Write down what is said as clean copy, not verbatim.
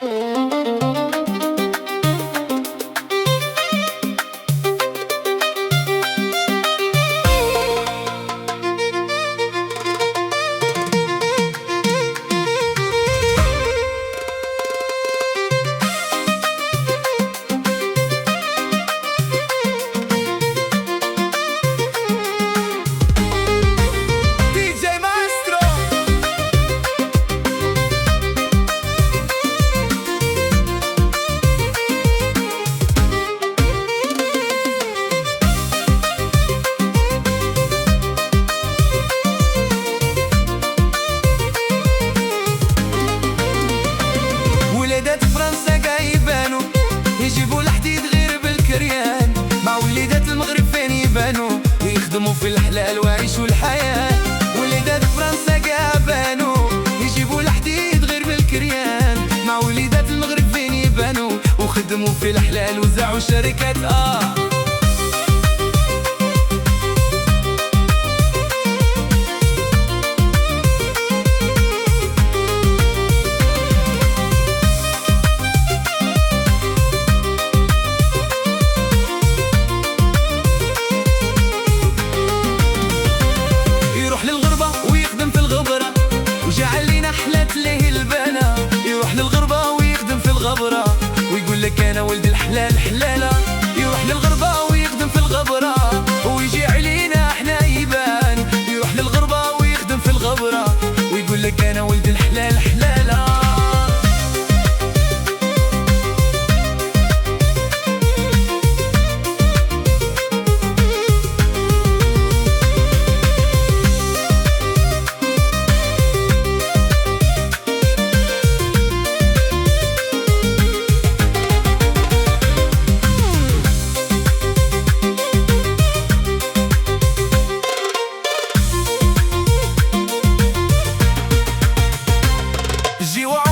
ولادات فرنسا جايبانو يجيبوا الحديد غير بالكريان، مع وليدات المغرب فين يبانو يخدموا في الحلال ويعيشوا الحياة. وليدات فرنسا جابانو يجيبوا الحديد غير بالكريان، مع وليدات المغرب فين يبانو وخدموا في الحلال وزعوا شركات يروح للغربة ويخدم في الغبرة وجعل لينا حلات ليه البنا. يروح للغربة ويخدم في الغبرة ويقول لك أنا ولد الحلال حلالة. يروح للغربة ويخدم في الغبرة ويجي علينا احنا يبان. يروح للغربة ويخدم في الغبرة ويقول لك أنا ولد الحلال حلالة. جيوع